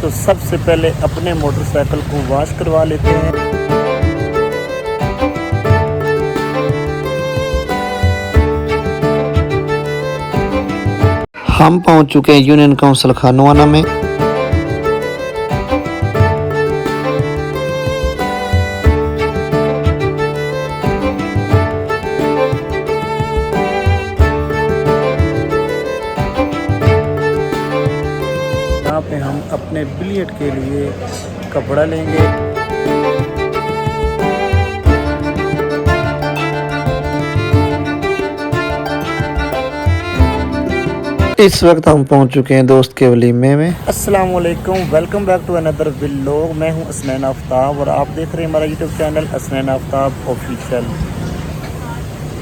तो सबसे पहले अपने मोटरसाइकिल को वॉश करवा लेते हैं। हम पहुंच चुके हैं यूनियन काउंसिल खानवाना में। यहाँ पे हम अपने बिलियर्ड के लिए कपड़ा लेंगे। इस वक्त हम पहुंच चुके हैं दोस्त के वलीमे में। अस्सलाम वालेकुम, welcome back to another vlog. मैं हूं असनैन आफ्ताब और आप देख रहे हैं हमारा YouTube channel Hasnain Aftab official.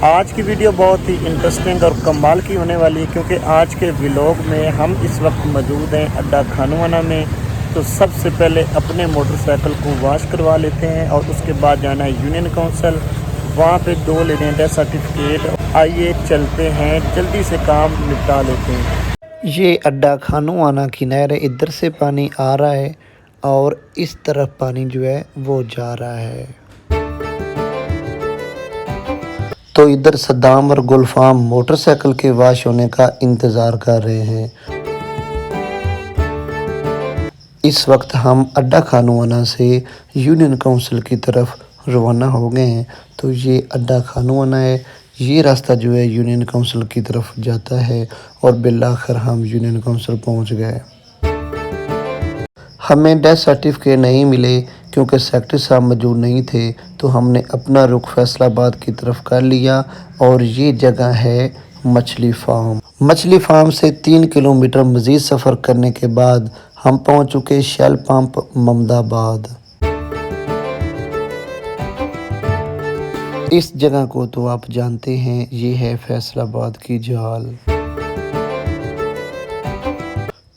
आज की वीडियो बहुत ही इंटरेस्टिंग और कमाल की होने वाली है, क्योंकि आज के व्लॉग में हम इस वक्त मौजूद हैं अड्डा खानवाना में। तो सबसे पहले अपने मोटरसाइकिल को वॉश करवा लेते हैं और उसके बाद जाना है यूनियन काउंसिल, वहाँ पे 2 लेने हैं सर्टिफिकेट। आइए चलते हैं, जल्दी से काम निपटा लेते हैं। ये अड्डा खानवाना की नहर है, इधर से पानी आ रहा है और इस तरफ पानी जो है वो जा रहा है। तो इधर सद्दाम और गुलफाम मोटरसाइकिल के वॉश होने का इंतज़ार कर रहे हैं। इस वक्त हम अड्डा खानवाना से यूनियन काउंसिल की तरफ रवाना हो गए हैं। तो ये अड्डा खानवाना है, ये रास्ता जो है यूनियन काउंसिल की तरफ जाता है और बिलाखिर हम यूनियन काउंसिल पहुंच गए। हमें डेथ सर्टिफिकेट नहीं मिले क्योंकि सेक्रेटरी साहब मौजूद नहीं थे, तो हमने अपना रुख फैसलाबाद की तरफ कर लिया और ये जगह है मछली फार्म। मछली फार्म से 3 किलोमीटर मज़ीद सफ़र करने के बाद हम पहुंच चुके शेल पंप ममदाबाद। इस जगह को तो आप जानते हैं, ये है फैसलाबाद की झाल।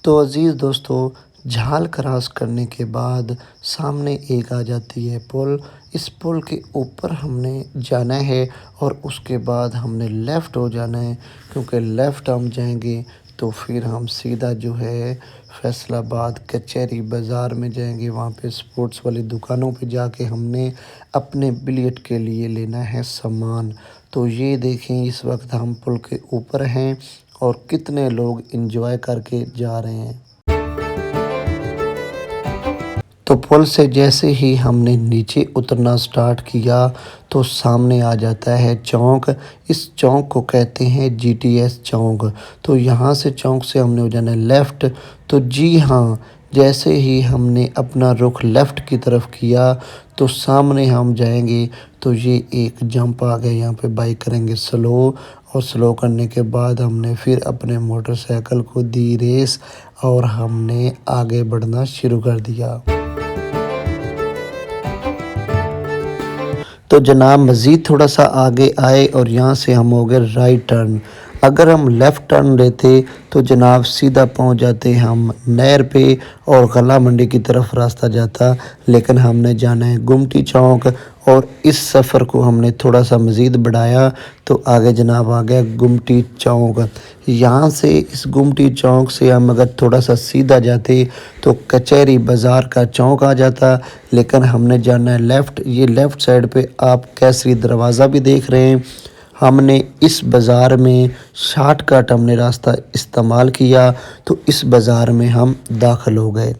तो अज़ीज़ दोस्तों, झाल क्रॉस करने के बाद सामने एक आ जाती है पुल। इस पुल के ऊपर हमने जाना है और उसके बाद हमने लेफ़्ट हो जाना है, क्योंकि लेफ़्ट हम जाएंगे तो फिर हम सीधा जो है फैसलाबाद कचहरी बाज़ार में जाएंगे। वहाँ पे स्पोर्ट्स वाली दुकानों पे जाके हमने अपने बिलियर्ड के लिए लेना है सामान। तो ये देखें, इस वक्त हम पुल के ऊपर हैं और कितने लोग एंजॉय करके जा रहे हैं। तो पुल से जैसे ही हमने नीचे उतरना स्टार्ट किया तो सामने आ जाता है चौक। इस चौक को कहते हैं जीटीएस चौक। तो यहाँ से चौक से हमने हो जाना है लेफ़्ट। तो जी हाँ, जैसे ही हमने अपना रुख लेफ़्ट की तरफ किया तो सामने हम जाएंगे तो ये एक जंप आ गया। यहाँ पे बाइक करेंगे स्लो और स्लो करने के बाद हमने फिर अपने मोटरसाइकिल को दी रेस और हमने आगे बढ़ना शुरू कर दिया। तो जनाब मज़ीद थोड़ा सा आगे आए और यहाँ से हम हो गए राइट टर्न। अगर हम लेफ़्ट टर्न लेते तो जनाब सीधा पहुँच जाते हम नहर पे और गला मंडी की तरफ रास्ता जाता, लेकिन हमने जाना है गुमटी चौक और इस सफ़र को हमने थोड़ा सा मज़ीद बढ़ाया तो आगे जनाब आ गया गुमटी चौक। यहाँ से इस गुमटी चौक से हम अगर थोड़ा सा सीधा जाते तो कचहरी बाज़ार का चौक आ जाता, लेकिन हमने जाना है लेफ़्ट। ये लेफ़्ट साइड पे आप केसरी दरवाज़ा भी देख रहे हैं। हमने इस बाज़ार में शॉर्टकट हमने रास्ता इस्तेमाल किया तो इस बाज़ार में हम दाखिल हो गए।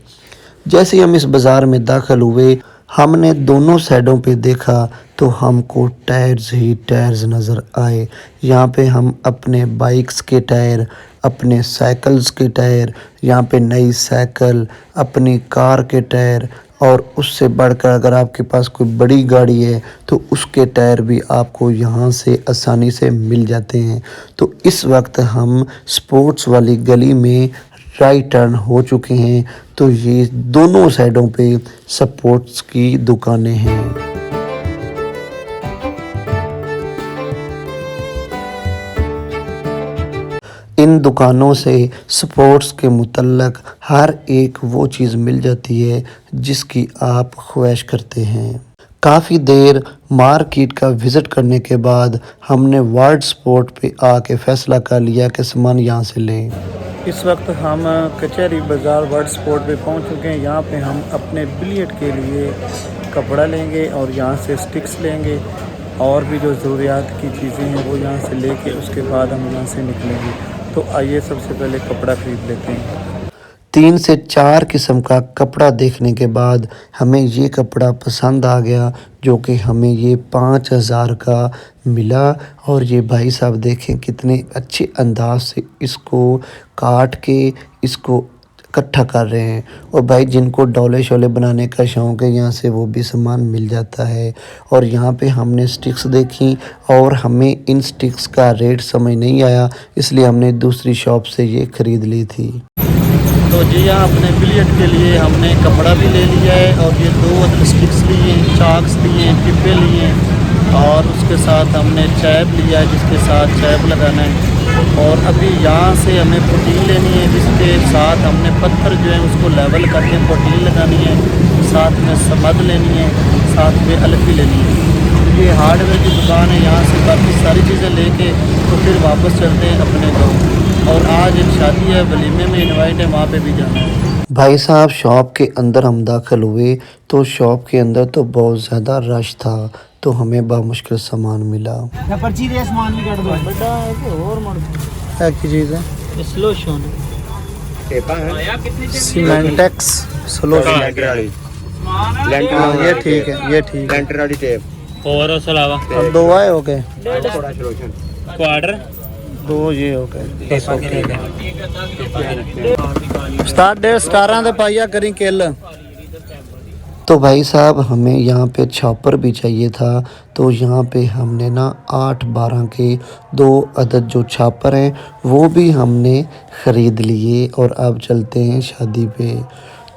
जैसे ही हम इस बाज़ार में दाखिल हुए, हमने दोनों साइडों पे देखा तो हमको टायर्स ही टायर्स नज़र आए। यहाँ पे हम अपने बाइक्स के टायर, अपने साइकिल्स के टायर, यहाँ पे नई साइकिल, अपनी कार के टायर और उससे बढ़कर अगर आपके पास कोई बड़ी गाड़ी है तो उसके टायर भी आपको यहाँ से आसानी से मिल जाते हैं। तो इस वक्त हम स्पोर्ट्स वाली गली में राइट टर्न हो चुके हैं। तो ये दोनों साइडों पे स्पोर्ट्स की दुकानें हैं। इन दुकानों से स्पोर्ट्स के मुतल्लक हर एक वो चीज़ मिल जाती है जिसकी आप ख्वाहिश करते हैं। काफ़ी देर मार्केट का विज़िट करने के बाद हमने वर्ल्ड स्पोर्ट पे आके फ़ैसला कर लिया कि सामान यहाँ से लें। इस वक्त हम कचहरी बाज़ार वर्ल्ड स्पोर्ट पे पहुंच चुके हैं। यहाँ पे हम अपने बिलियर्ड के लिए कपड़ा लेंगे और यहाँ से स्टिक्स लेंगे और भी जो ज़रूरियात की चीज़ें हैं वो यहाँ से लेके उसके बाद हम यहाँ से निकलेंगे। तो आइए सबसे पहले कपड़ा ख़रीद लेते हैं। 3 से 4 किस्म का कपड़ा देखने के बाद हमें ये कपड़ा पसंद आ गया, जो कि हमें ये 5000 का मिला। और ये भाई साहब देखें कितने अच्छे अंदाज से इसको काट के इसको इकट्ठा कर रहे हैं। और भाई जिनको डोले शोले बनाने का शौक़ है, यहाँ से वो भी सामान मिल जाता है। और यहाँ पे हमने स्टिक्स देखी और हमें इन स्टिक्स का रेट समझ नहीं आया, इसलिए हमने दूसरी शॉप से ये ख़रीद ली थी। तो जी यहाँ अपने बिलियर्ड के लिए हमने कपड़ा भी ले लिया है और ये 2 अदर स्टिक्स लिए, चाक्स लिए, टिब्बे लिए और उसके साथ हमने चैप लिया है जिसके साथ चैप लगाना है। और अभी यहाँ से हमें प्रोटीन लेनी है जिसके साथ हमने पत्थर जो है उसको लेवल करके प्रोटीन लगानी है, साथ में समद लेनी है, साथ में अलफी लेनी है। ये हार्डवेयर की दुकान है, यहाँ से बाकी सारी चीज़ें लेके तो फिर वापस चलते हैं अपने गाँव। और आज एक शादी है, वलीमे में इनवाइट है, वहाँ पे भी जाना है। भाई साहब शॉप के अंदर हम दाखिल हुए तो शॉप के अंदर तो बहुत ज़्यादा रश था, तो हमें बामुश्किल सामान मिला। पर्ची दे समान भी कट दो बड़ा है कि और मोड़ क्या की चीज़ है? स्लो शोन सीमेंटेक्स स्लो ये ठीक है, ये ठीक है। लेंटर वाली टेप और उस अलावा और 2 आए हो गए, थोड़ा सॉल्यूशन क्वार्टर 2 ये हो गए। उस्ताद 17.5 दे पाइया करी किल। तो भाई साहब हमें यहाँ पे छॉपर भी चाहिए था, तो यहाँ पे हमने ना 8-12 के 2 अदद जो छॉपर हैं वो भी हमने ख़रीद लिए। और अब चलते हैं शादी पे।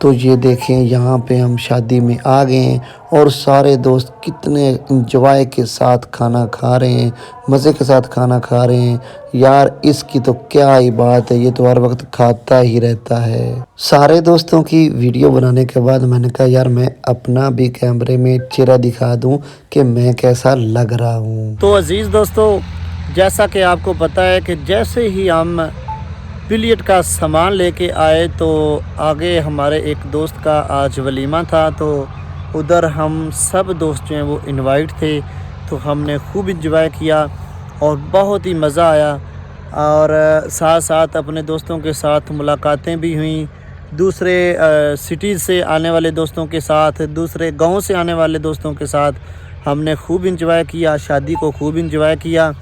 तो ये देखें यहाँ पे हम शादी में आ गए हैं और सारे दोस्त कितने इंजॉय के साथ खाना खा रहे हैं, मज़े के साथ खाना खा रहे हैं। यार इसकी तो क्या ही बात है, ये तो हर वक्त खाता ही रहता है। सारे दोस्तों की वीडियो बनाने के बाद मैंने कहा यार मैं अपना भी कैमरे में चेहरा दिखा दूं कि मैं कैसा लग रहा हूँ। तो अज़ीज़ दोस्तों, जैसा कि आपको पता है कि जैसे ही हम बिलियर्ड का सामान लेके आए तो आगे हमारे एक दोस्त का आज वलीमा था, तो उधर हम सब दोस्त जो हैं वो इनवाइट थे। तो हमने खूब इंजॉय किया और बहुत ही मज़ा आया। और साथ साथ अपने दोस्तों के साथ मुलाकातें भी हुई, दूसरे सिटीज़ से आने वाले दोस्तों के साथ, दूसरे गांव से आने वाले दोस्तों के साथ हमने खूब इंजॉय किया, शादी को खूब इंजॉय किया।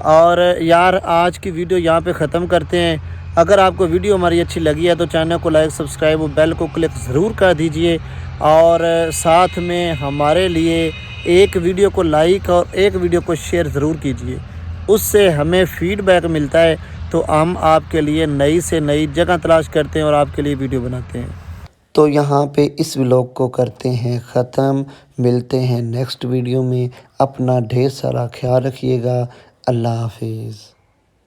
और यार आज की वीडियो यहाँ पे ख़त्म करते हैं। अगर आपको वीडियो हमारी अच्छी लगी है तो चैनल को लाइक, सब्सक्राइब और बेल को क्लिक ज़रूर कर दीजिए। और साथ में हमारे लिए एक वीडियो को लाइक और एक वीडियो को शेयर ज़रूर कीजिए, उससे हमें फ़ीडबैक मिलता है तो हम आपके लिए नई से नई जगह तलाश करते हैं और आपके लिए वीडियो बनाते हैं। तो यहाँ पे इस व्लॉग को करते हैं ख़त्म। मिलते हैं नेक्स्ट वीडियो में। अपना ढेर सारा ख्याल रखिएगा। अल्लाह हाफिज़।